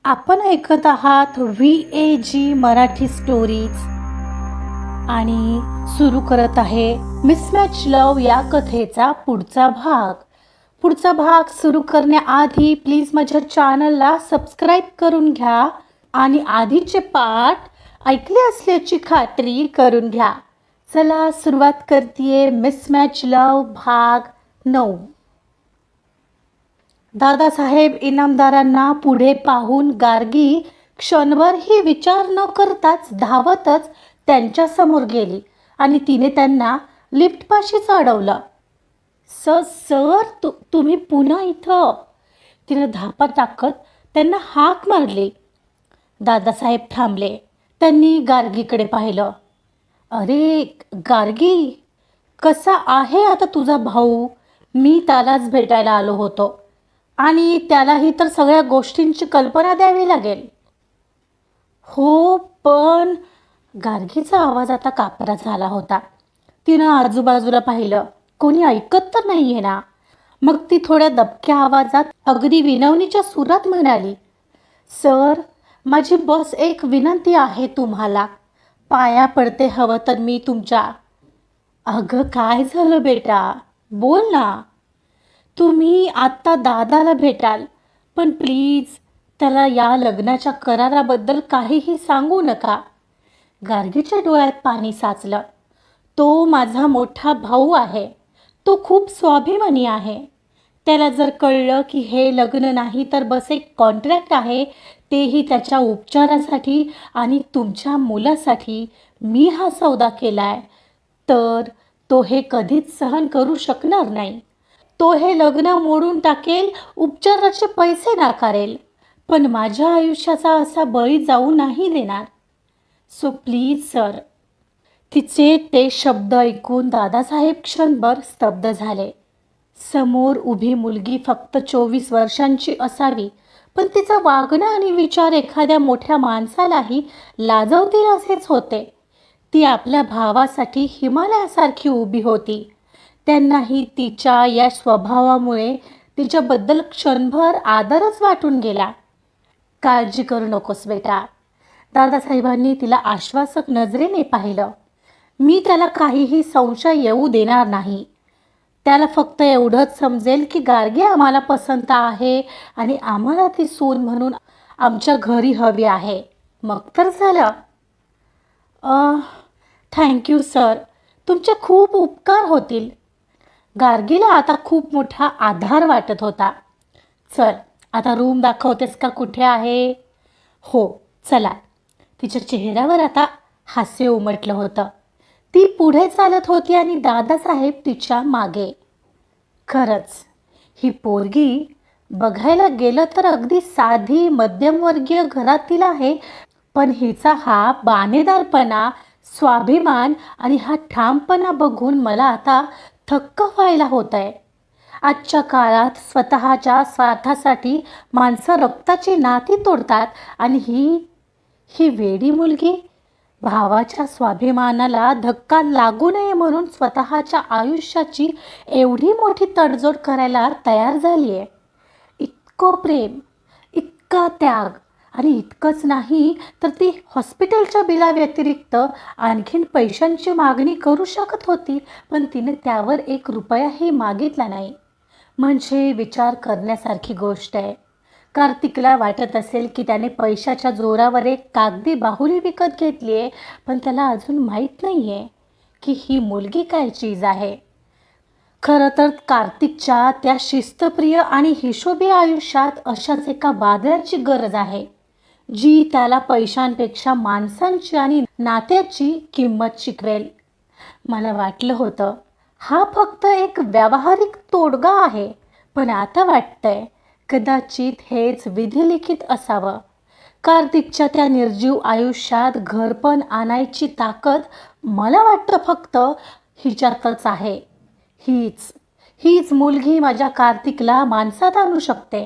आपण ऐकत आहात VAG मराठी स्टोरीज आणि सुरू करत आहे मिसमॅच लव या कथेचा पुढचा भाग सुरू करण्याआधी प्लीज माझ्या चॅनलला सबस्क्राईब करून घ्या आणि आधीचे पाठ ऐकले असल्याची खात्री करून घ्या. चला सुरुवात करतेय मिसमॅच लव भाग 9. दादासाहेब इनामदारांना पुढे पाहून गार्गी क्षणभरही विचार न करताच धावतच त्यांच्या समोर गेली आणि तिने त्यांना लिफ्टपाशीच अडवलं. सर तुम्ही पुन्हा इथं, तिने धापा टाकत त्यांना हाक मारली. दादासाहेब थांबले. त्यांनी गार्गीकडे पाहिलं. अरे गार्गी, कसा आहे आता तुझा भाऊ? मी त्यालाच भेटायला आलो होतो आणि त्यालाही तर सगळ्या गोष्टींची कल्पना द्यावी लागेल. हो पण, गार्गीचा आवाज आता कापरा झाला होता. तिनं आजूबाजूला पाहिलं. कोणी ऐकत तर नाही आहे ना. मग ती थोड्या दबक्या आवाजात अगदी विनवणीच्या सुरात म्हणाली, सर माझी बस एक विनंती आहे तुम्हाला. पाया पडते, हवं तर मी तुमच्या. अगं काय झालं बेटा, बोल ना. तुम्ही आत्ता दादाला भेटाल, पण प्लीज त्याला या लग्नाच्या कराराबद्दल काहीही सांगू नका. गार्गीच्या डोळ्यात पाणी साचलं. तो माझा मोठा भाऊ आहे. तो खूप स्वाभिमानी आहे. त्याला जर कळलं की हे लग्न नाही तर बस एक कॉन्ट्रॅक्ट आहे, तेही त्याच्या उपचारासाठी आणि तुमच्या मुलासाठी मी हा सौदा केलाय, तर तो हे कधीच सहन करू शकणार नाही. तो हे लग्न मोडून टाकेल, उपचाराचे पैसे नाकारेल, पण माझ्या आयुष्याचा असा बळी जाऊ नाही देणार. So please sir. तिचे ते शब्द ऐकून दादासाहेब क्षणभर स्तब्ध झाले. समोर उभी मुलगी फक्त 24 वर्षांची असावी, पण तिचं वागणं आणि विचार एखाद्या मोठ्या माणसालाही लाजवतील असेच होते. ती आपल्या भावासाठी हिमालयासारखी उभी होती. त्यांनाही तिच्या या स्वभावामुळे तिच्याबद्दल क्षणभर आदरच वाटून गेला. काळजी करू नकोस बेटा. दादासाहेबांनी तिला आश्वासक नजरेने पाहिलं. मी त्याला काहीही संशय येऊ देणार नाही. त्याला फक्त एवढंच समजेल की गार्गी आम्हाला पसंत आहे आणि आम्हाला ती सून म्हणून आमच्या घरी हवी आहे. मग तर झालं. Thank you sir. तुमचे खूप उपकार होतील. गार्गीला आता खूप मोठा आधार वाटत होता. चल आता रूम दाखवतेस का, कुठे आहे? हो चला. तिच्या चेहऱ्यावर आता हास्य उमटलं होतं. ती पुढे चालत होती आणि दादासाहेब तिच्या मागे. खरंच ही पोरगी बघायला गेलं तर अगदी साधी मध्यमवर्गीय घरातील आहे, पण हिचा हा बाणेदारपणा, स्वाभिमान आणि हा ठामपणा बघून मला आता थक्क व्हायला होत आहे. आजच्या काळात स्वतःच्या स्वार्थासाठी माणसं रक्ताची नाती तोडतात आणि ही वेडी मुलगी भावाच्या स्वाभिमानाला धक्का लागू नये म्हणून स्वतःच्या आयुष्याची एवढी मोठी तडजोड करायला तयार झाली आहे. इतकं प्रेम, इतका त्याग, आणि इतकंच नाही तर ती हॉस्पिटलच्या बिलाव्यतिरिक्त आणखीन पैशांची मागणी करू शकत होती, पण तिने त्यावर 1 रुपयाही मागितला नाही. म्हणजे विचार करण्यासारखी गोष्ट आहे. कार्तिकला वाटत असेल की त्याने पैशाच्या जोरावर एक कागदी बाहुली विकत घेतली आहे, पण त्याला अजून माहीत नाही आहे की ही मुलगी काय चीज आहे. खरं तर कार्तिकच्या त्या शिस्तप्रिय आणि हिशोबी आयुष्यात अशाच एका वादळाची गरज आहे, जी त्याला पैशांपेक्षा माणसांची आणि नात्याची किंमत शिकवेल. मला वाटलं होतं हा फक्त एक व्यावहारिक तोडगा आहे, पण आता वाटतंय कदाचित हेच विधिलिखित असावं. कार्तिकच्या त्या निर्जीव आयुष्यात घरपण आणायची ताकद मला वाटतं फक्त हिच्यातच आहे. हीच मुलगी माझ्या कार्तिकला माणसात आणू शकते.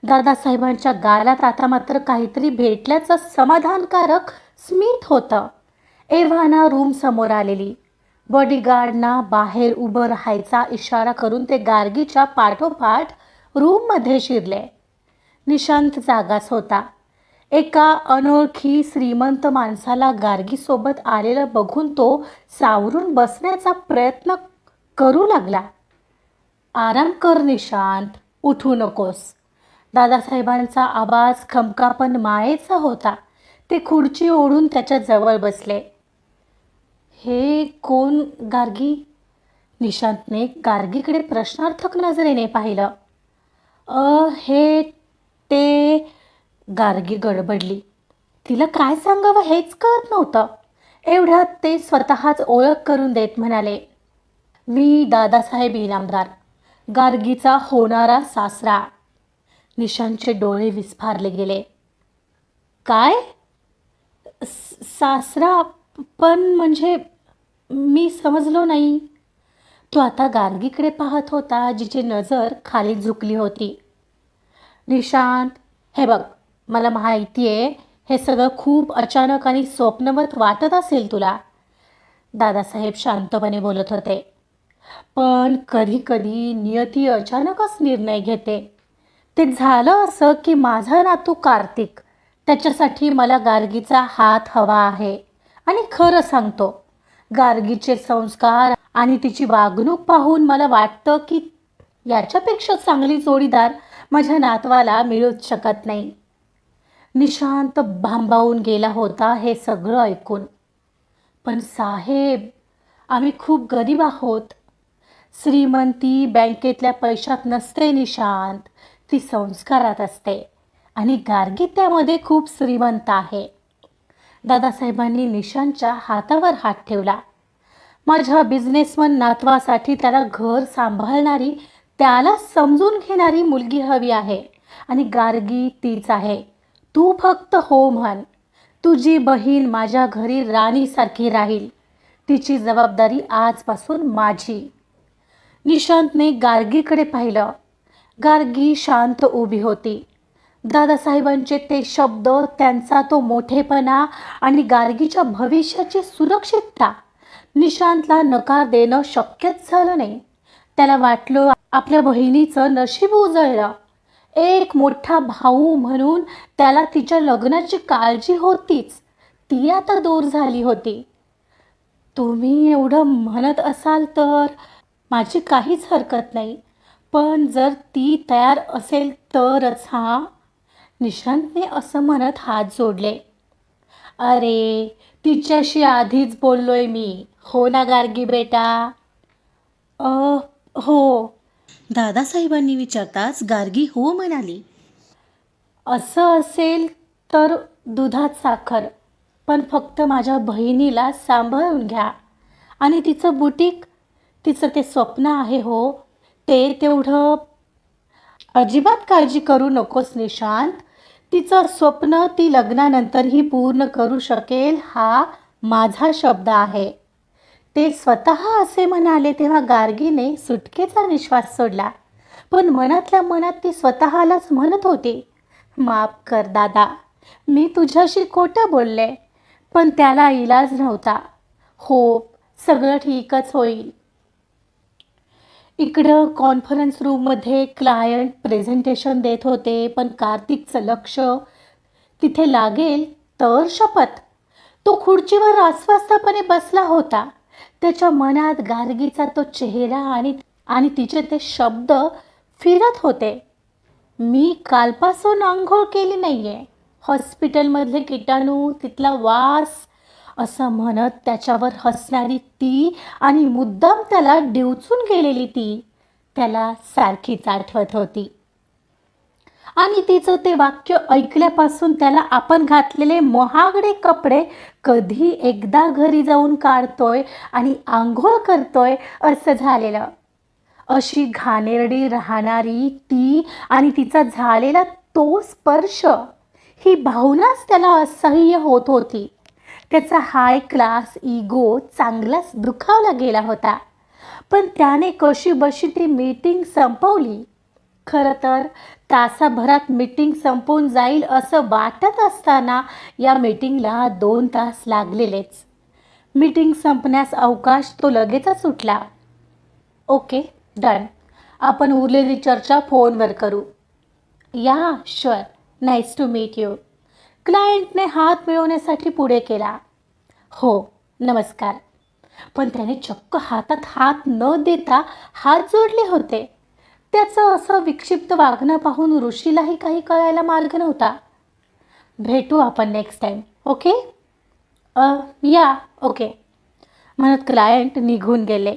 दादासाहेबांच्या गालात आता मात्र काहीतरी भेटल्याचं समाधानकारक स्मित होतं. एव्हाना रूम समोर आलेली. बॉडीगार्डना बाहेर उभं राहायचा इशारा करून ते गार्गीच्या पाठोपाठ रूममध्ये शिरले. निशांत जागाच होता. एका अनोळखी श्रीमंत माणसाला गार्गीसोबत आलेलं बघून तो सावरून बसण्याचा प्रयत्न करू लागला. आराम कर निशांत, उठू नकोस. दादासाहेबांचा आवाज खमका पण मायेचा होता. ते खुर्ची ओढून त्याच्या जवळ बसले. हे कोण गार्गी? निशांतने गार्गीकडे प्रश्नार्थक नजरेने पाहिलं. हे ते गार्गी गडबडली. तिला काय सांगावं हेच कळत नव्हतं. एवढ्यात ते स्वतःच ओळख करून देत म्हणाले, मी दादासाहेब इनामदार, गार्गीचा होणारा सासरा. निशांतचे डोळे विस्फारले गेले. काय? सासरा? पण म्हणजे मी समजलो नाही. तो आता गार्गीकडे पाहत होता, जिची नजर खाली झुकली होती. निशांत, हे बघ, मला माहिती आहे हे सगळं खूप अचानक आणि स्वप्नवत वाटत असेल तुला. दादासाहेब शांतपणे बोलत होते. पण कधी कधी नियती अचानकच निर्णय घेते. ते झालं असं की माझा नातू कार्तिक, त्याच्यासाठी मला गार्गीचा हात हवा आहे. आणि खरं सांगतो, गार्गीचे संस्कार आणि तिची वागणूक पाहून मला वाटतं की याच्यापेक्षा चांगली जोडीदार माझ्या नातवाला मिळूच शकत नाही. निशांत भांबावून गेला होता हे सगळं ऐकून. पण साहेब, आम्ही खूप गरीब आहोत. श्रीमंती बँकेतल्या पैशात नसते निशांत, ती संस्कारात असते. आणि गार्गी त्यामध्ये खूप श्रीमंत आहे. दादासाहेबांनी निशांतच्या हातावर हात ठेवला. माझ्या बिझनेसमन नातवासाठी त्याला घर सांभाळणारी, त्याला समजून घेणारी मुलगी हवी आहे. आणि गार्गी तीच आहे. तू फक्त हो म्हण. तुझी बहीण माझ्या घरी राणीसारखी राहील. तिची जबाबदारी आजपासून माझी. निशांतने गार्गीकडे पाहिलं. गार्गी शांत उभी होती. दादासाहेबांचे ते शब्द, त्यांचा तो मोठेपणा आणि गार्गीच्या भविष्याची सुरक्षितता निशांतला नकार देणं शक्यच झालं नाही. त्याला वाटलं आपल्या बहिणीचं नशीब उजळलं. एक मोठा भाऊ म्हणून त्याला तिच्या लग्नाची काळजी होतीच, ती आता दूर झाली होती. तुम्ही एवढं म्हणत असाल तर माझी काहीच हरकत नाही. पण जर ती तयार असेल तरच. निशांतने असं म्हणत हात जोडले. अरे, तिच्याशी आधीच बोललोय मी, हो ना गार्गी बेटा? हो. दादासाहेबांनी विचारताच गार्गी हो म्हणाली. असं असेल तर दुधात साखर, पण फक्त माझ्या बहिणीला सांभाळून घ्या. आणि तिचं बुटीक, तिचं ते स्वप्न आहे हो, ते तेवढं अजिबात काळजी करू नकोस निशांत. तिचं स्वप्न ती लग्नानंतरही पूर्ण करू शकेल, हा माझा शब्द आहे. ते स्वतः असे म्हणाले तेव्हा गार्गीने सुटकेचा निश्वास सोडला. पण मनातल्या मनात ती स्वतःलाच म्हणत होती, माफ कर दादा, मी तुझ्याशी खोटं बोलले. पण त्याला इलाज नव्हता. हो, सगळं ठीकच होईल. इकडं कॉन्फरन्स रूममध्ये क्लायंट प्रेझेंटेशन देत होते. पण कार्तिकचं लक्ष तिथे लागेल तर शपथ. तो खुर्चीवर अस्वस्थपणे बसला होता. त्याच्या मनात गार्गीचा तो चेहरा आणि तिचे ते शब्द फिरत होते. मी कालपासून आंघोळ केली नाहीये. हॉस्पिटलमधले किटाणू, तिथला वास, असं म्हणत त्याच्यावर हसणारी ती आणि मुद्दाम त्याला डिवचून गेलेली ती त्याला सारखीच आठवत होती. आणि तिचं ते वाक्य ऐकल्यापासून त्याला आपण घातलेले महागडे कपडे कधी एकदा घरी जाऊन काढतोय आणि आंघोळ करतोय असं झालेलं. अशी घाणेरडी राहणारी ती आणि तिचा झालेला तो स्पर्श, ही भावनाच त्याला असह्य होत होती. त्याचा हाय क्लास इगो चांगलाच दुखावला गेला होता. पण त्याने कशीबशी ती मीटिंग संपवली. खरं तर तासाभरात मीटिंग संपून जाईल असं वाटत असताना या मीटिंगला 2 तास लागलेलेच. मीटिंग संपण्यास अवकाश तो लगेचच सुटला. Okay, done. आपण उरलेली चर्चा फोनवर करू. Yeah sure, nice to meet you. क्लायंटने हात मिळवण्यासाठी पुढे केला. हो, नमस्कार. पण त्याने चक्क हातात हात न देता हात जोडले होते. त्याचं असं विक्षिप्त वागणं पाहून ऋषीलाही काही कळायला मार्ग नव्हता. भेटू आपण नेक्स्ट टाईम, ओके? या ओके, म्हणत क्लायंट निघून गेले.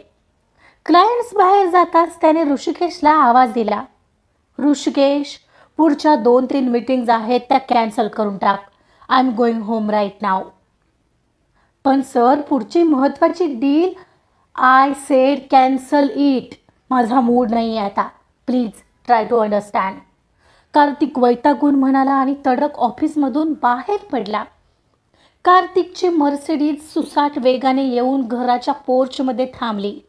क्लायंट्स बाहेर जाताच त्याने ऋषिकेशला आवाज दिला. ऋषिकेश, पुढच्या 2-3 मीटिंग्ज आहेत त्या कॅन्सल करून टाक. I am going home right now. पण सर, पुढची महत्त्वाची deal. I said cancel it. माझा मूड नाही आहे आता. Please try to understand. Kartik वैतागून म्हणाला आणि तडक ऑफिसमधून बाहेर पडला. कार्तिकची मर्सिडीज सुसाट वेगाने येऊन घराच्या पोर्चमध्ये थांबली.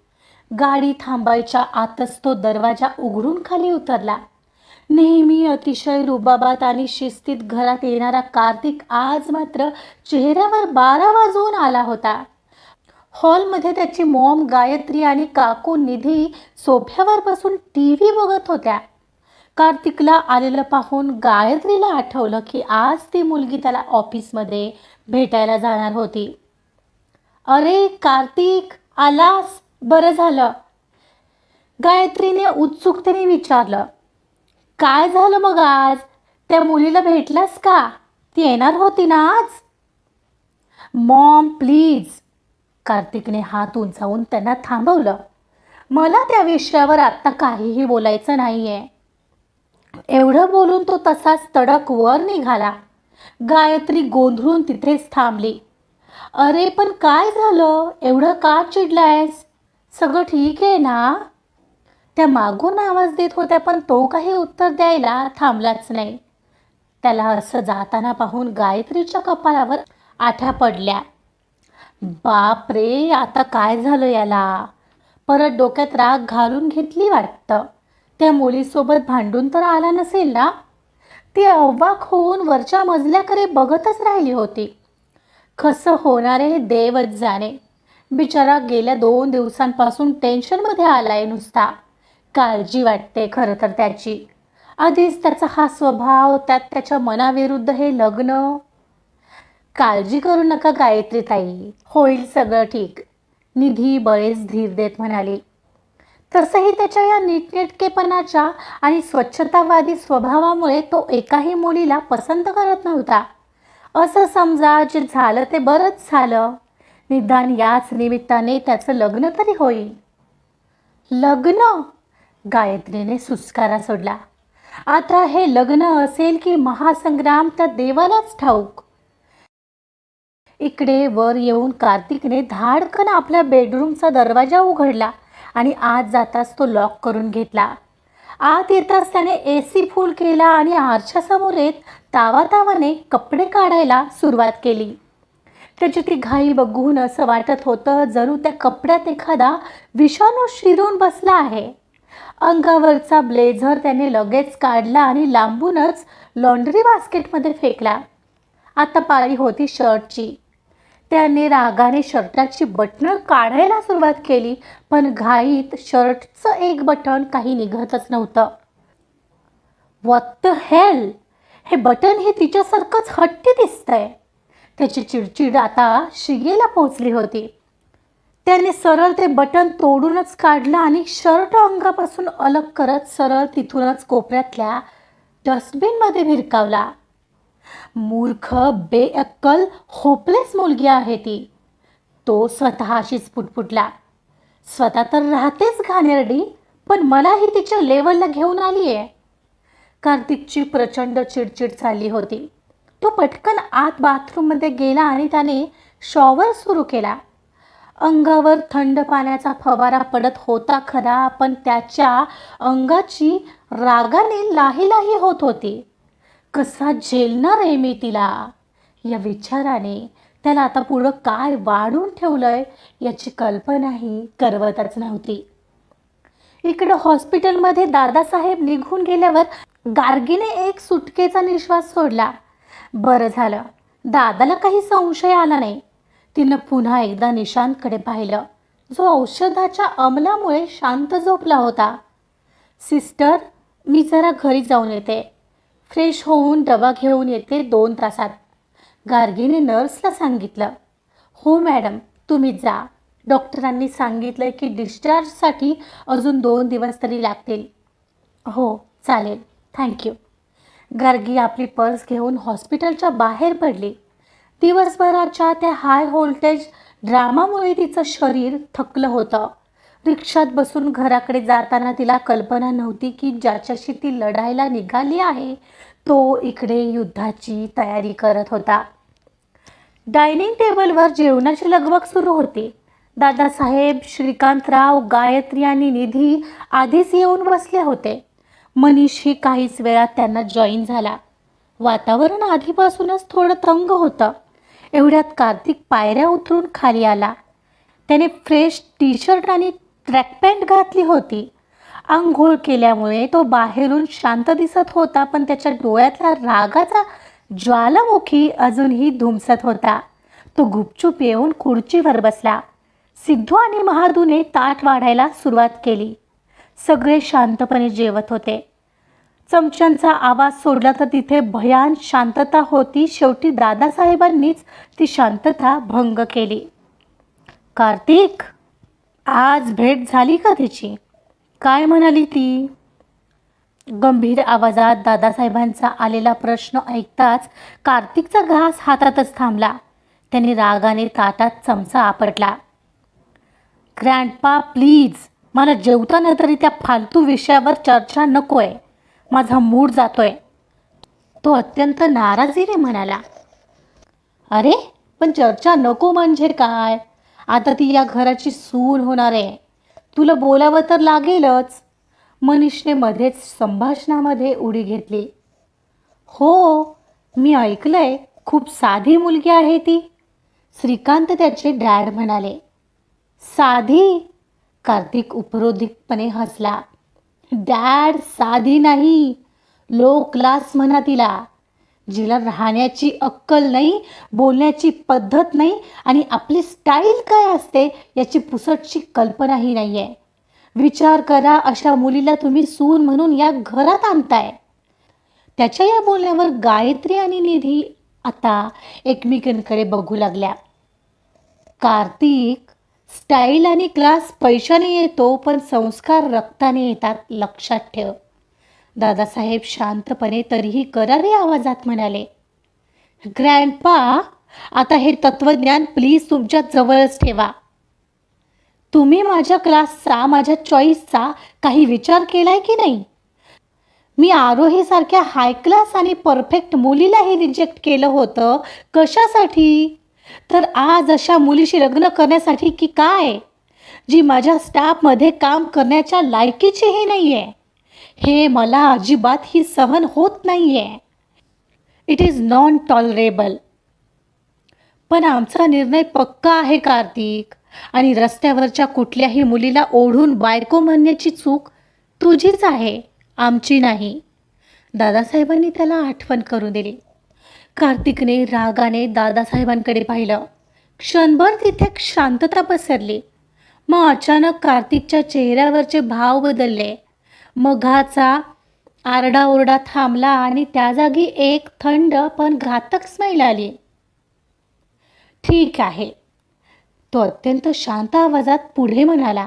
गाडी थांबायच्या आतच तो दरवाजा उघडून खाली उतरला. नेहमी अतिशय रुबाबात आणि शिस्तीत घरात येणारा कार्तिक आज मात्र चेहऱ्यावर 12 वाजवून आला होता. हॉलमध्ये त्याची मॉम गायत्री आणि काकू निधी सोफ्यावर बसून TV बघत होत्या. कार्तिकला आलेलं पाहून गायत्रीला आठवलं की आज ती मुलगी त्याला ऑफिसमध्ये भेटायला जाणार होती. अरे कार्तिक, आलास? बरं झालं, गायत्रीने उत्सुकतेने विचारलं. काय झालं मग आज? त्या मुलीला भेटलास का? ती येणार होती ना आज? मॉम प्लीज, कार्तिकने हात उंचावून त्यांना थांबवलं. मला त्या विषयावर आत्ता काहीही बोलायचं नाहीये. एवढं बोलून तो तसाच तडक वर निघाला. गायत्री गोंधळून तिथेच थांबली. अरे पण काय झालं? एवढं का चिडलायस? सगळं ठीक आहे ना? त्या मागून आवाज देत होत्या, पण तो काही उत्तर द्यायला थांबलाच नाही. त्याला असं जाताना पाहून गायत्रीच्या कपाळावर आठ्या पडल्या. बाप रे, आता काय झालं याला? परत डोक्यात राग घालून घेतली वाटतं. त्या मुलीसोबत भांडून तर आला नसेल ना? ती अवाक होऊन वरच्या मजल्याकडे बघतच राहिली होती. कसं होणार आहे देवच जाणे. बिचारा गेल्या 2 दिवसांपासून टेन्शनमध्ये आलाय नुसता. काळजी वाटते खरं तर त्याची. आधीच त्याचा हा स्वभाव, त्यात त्याच्या मनाविरुद्ध हे लग्न. काळजी करू नका गायत्री ताई, होईल सगळं ठीक, निधी बरेच धीर देत म्हणाली. तसंही त्याच्या या नीटनेटकेपणाच्या आणि स्वच्छतावादी स्वभावामुळे तो एकाही मुलीला पसंत करत नव्हता. असं समजा, जे झालं ते बरंच झालं. निदान याच निमित्ताने त्याचं लग्न तरी होईल. लग्न? गायत्रीने सुस्कारा सोडला. आता हे लग्न असेल की महासंग्राम त्या देवालाच ठाऊक. इकडे वर येऊन कार्तिकने धाडकन आपल्या बेडरूमचा दरवाजा उघडला आणि आत जाताच तो लॉक करून घेतला. आत येताच त्याने AC फुल केला आणि आरशासमोर येत तावातावाने कपडे काढायला सुरुवात केली. त्याची ती घाई बघून असं वाटत होतं जणू त्या कपड्यात एखादा विषाणू शिरून बसला आहे. अंगावरचा ब्लेझर त्याने लगेच काढला आणि लांबूनच लॉन्ड्री बास्केटमध्ये फेकला. आता पाळी होती शर्टची. त्याने रागाने शर्टाची बटणं काढायला सुरुवात केली, पण घाईत शर्टचं एक बटन काही निघतच नव्हतं. व्हॉट द हेल, हे बटन हे तिच्यासारखंच हट्टी दिसतंय. त्याची चिडचिड आता शिगेला पोहोचली होती. त्याने सरळ ते बटन तोडूनच काढलं आणि शर्ट अंगापासून अलग करत सरळ तिथूनच कोपऱ्यातल्या डस्टबिनमध्ये भिरकावला. मूर्ख, बेअक्कल, होपलेस मुलगी आहे ती, तो स्वतःशीच पुटपुटला. स्वतः तर राहतेच घाणेरडी, पण मलाही तिच्या लेवलला घेऊन आली आहे. कार्तिकची प्रचंड चिडचिड चालली होती. तो पटकन आत बाथरूममध्ये गेला आणि त्याने शॉवर सुरू केला. अंगावर थंड पाण्याचा फवारा पडत होता खरा, पण त्याच्या अंगाची रागाने लाहीलाही होत होती. कसा झेलणार आहे मी तिला, या विचाराने त्याला आता पुढं काय वाढून ठेवलंय याची कल्पनाही करवतच नव्हती. इकडं हॉस्पिटलमध्ये दादासाहेब निघून गेल्यावर गार्गीने एक सुटकेचा निश्वास सोडला. बरं झालं, दादाला काही संशय आला नाही. तिनं पुन्हा एकदा निशांतकडे पाहिलं, जो औषधाच्या अंमलामुळे शांत झोपला होता. सिस्टर, मी जरा घरी जाऊन येते. फ्रेश होऊन डबा घेऊन येते 2 तासात. गार्गीने नर्सला सांगितलं. हो मॅडम, तुम्ही जा. डॉक्टरांनी सांगितलं की डिस्चार्जसाठी अजून 2 दिवस तरी लागतील. हो चालेल, थँक्यू. गार्गी आपली पर्स घेऊन हॉस्पिटलच्या बाहेर पडली. दिवसभराच्या त्या हाय व्होल्टेज ड्रामामुळे तिचं शरीर थकलं होतं. रिक्षात बसून घराकडे जाताना तिला कल्पना नव्हती की ज्याच्याशी ती लढायला निघाली आहे तो इकडे युद्धाची तयारी करत होता. डायनिंग टेबलवर जेवणाची लगबग सुरू होती. दादासाहेब, श्रीकांतराव, गायत्री आणि निधी आधीच येऊन बसले होते. मनीषही काहीच वेळात त्यांना जॉईन झाला. वातावरण आधीपासूनच थोडं तंग होतं. एवढ्यात कार्तिक पायऱ्या उतरून खाली आला. त्याने फ्रेश टी शर्ट आणि ट्रॅक पॅन्ट घातली होती. आंघोळ केल्यामुळे तो बाहेरून शांत दिसत होता, पण त्याच्या डोळ्यातला रागाचा ज्वालामुखी अजूनही धुमसत होता. तो गुपचूप येऊन खुर्चीवर बसला. सिद्धू आणि महादूने ताट वाढायला सुरुवात केली. सगळे शांतपणे जेवत होते. चमच्यांचा आवाज सोडला तर तिथे भयान शांतता होती. शेवटी दादासाहेबांनीच ती शांतता भंग केली. कार्तिक, आज भेट झाली का तिची? काय म्हणाली ती? गंभीर आवाजात दादासाहेबांचा आलेला प्रश्न ऐकताच कार्तिकचा घास हातातच थांबला. त्याने रागाने ताटात चमचा आपटला. ग्रँडपा प्लीज, मला जेवताना तरी त्या फालतू विषयावर चर्चा नकोय. माझा मूड जातोय. तो अत्यंत नाराजीने म्हणाला. अरे पण चर्चा नको म्हणजे काय? आता ती या घराची सून होणार आहे. तुला बोलावं तर लागेलच. मनीषने मध्येच संभाषणामध्ये उडी घेतली. हो, मी ऐकलंय, खूप साधी मुलगी आहे ती. श्रीकांत त्याचे डॅड म्हणाले. साधी? कार्तिक उपरोधिकपणे हसला. डॅड, साधी नाही, लो क्लास म्हणा तिला. जिला राहण्याची अक्कल नाही, बोलण्याची पद्धत नाही आणि आपली स्टाईल काय असते याची पुसटची कल्पनाही नाही आहे. विचार करा, अशा मुलीला तुम्ही सून म्हणून या घरात आणताय. त्याच्या या बोलण्यावर गायत्री आणि निधी आता एकमेकांकडे बघू लागल्या. कार्तिक, स्टाईल आणि क्लास पैशाने येतो, पण संस्कार रक्ताने येतात, लक्षात ठेव. दादासाहेब शांतपणे तरीही करारी आवाजात म्हणाले. ग्रँडपा, आता हे तत्त्वज्ञान प्लीज तुमच्या जवळच ठेवा. तुम्ही माझ्या क्लासचा, माझ्या चॉईसचा काही विचार केलाय की नाही? मी आरोहीसारख्या हाय क्लास आणि परफेक्ट मुलीलाही रिजेक्ट केलं होतं. कशासाठी? तर आज अशा मुलीशी लग्न करण्यासाठी की काय, जी माझ्या स्टाफमध्ये काम करण्याच्या लायकीचीही नाही आहे. हे मला अजिबातही सहन होत नाही आहे. It is non tolerable. पण आमचा निर्णय पक्का आहे कार्तिक, आणि रस्त्यावरच्या कुठल्याही मुलीला ओढून बायको म्हणण्याची चूक तुझीच आहे, आमची नाही. दादासाहेबांनी त्याला आठवण करून दिली. कार्तिकने रागाने दादासाहेबांकडे पाहिलं. क्षणभर तिथे शांतता पसरली. मग अचानक कार्तिकच्या चेहऱ्यावरचे भाव बदलले. मघाचा आरडाओरडा थांबला आणि त्या जागी एक थंड पण घातक स्माईल आली. ठीक आहे, तो अत्यंत शांत आवाजात पुढे म्हणाला.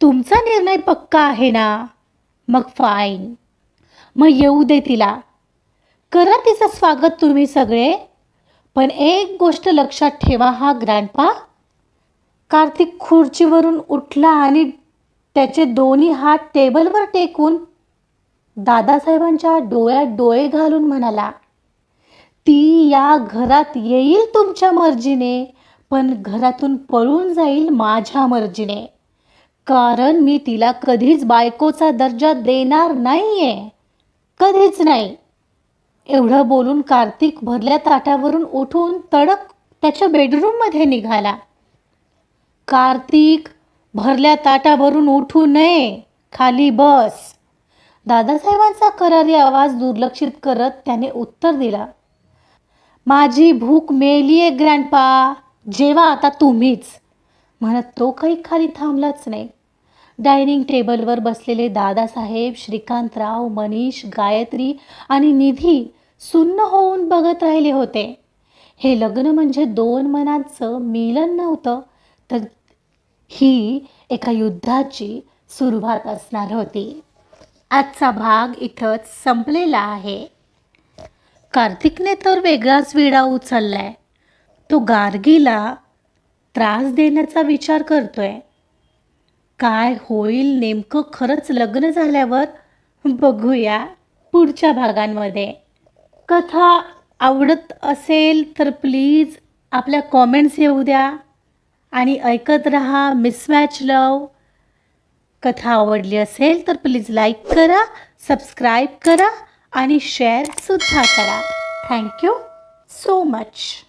तुमचा निर्णय पक्का आहे ना? मग फाईन, मग येऊ दे तिला. करा तिचं स्वागत तुम्ही सगळे. पण एक गोष्ट लक्षात ठेवा हा ग्रँडपा. कार्तिक खुर्चीवरून उठला आणि त्याचे दोन्ही हात टेबलवर टेकून दादासाहेबांच्या डोळ्यात डोळे घालून म्हणाला. ती या घरात येईल तुमच्या मर्जीने, पण घरातून पळून जाईल माझ्या मर्जीने. कारण मी तिला कधीच बायकोचा दर्जा देणार नाहीये, कधीच नाही. एवढं बोलून कार्तिक भरल्या ताटावरून उठून तडक त्याच्या बेडरूममध्ये निघाला. कार्तिक, भरल्या ताटावरून उठू नये, खाली बस. दादासाहेबांचा करारी आवाज दुर्लक्षित करत त्याने उत्तर दिला. माझी भूक मेलीये ग्रँडपा, जेवा आता तुम्हीच. म्हणत तो काही खाली थांबलाच नाही. डायनिंग टेबलवर बसलेले दादासाहेब, श्रीकांतराव, मनीष, गायत्री आणि निधी सुन्न होऊन बघत राहिले होते. हे लग्न म्हणजे दोन मनांचं मिलन नव्हतं, तर ही एका युद्धाची सुरुवात असणार होती. आजचा भाग इथंच संपलेला आहे. कार्तिकने तर वेगळाच विडा उचललाय. तो गार्गीला त्रास देण्याचा विचार करतोय. काय होईल नेमकं खरंच लग्न झाल्यावर बघूया पुढच्या भागांमध्ये. कथा आवडत असेल तर प्लीज आपल्या कॉमेंट्स येऊ द्या आणि ऐकत रहा मिसमॅच लव. कथा आवडली असेल तर प्लीज लाईक करा, सबस्क्राईब करा आणि शेअरसुद्धा करा. Thank you so much.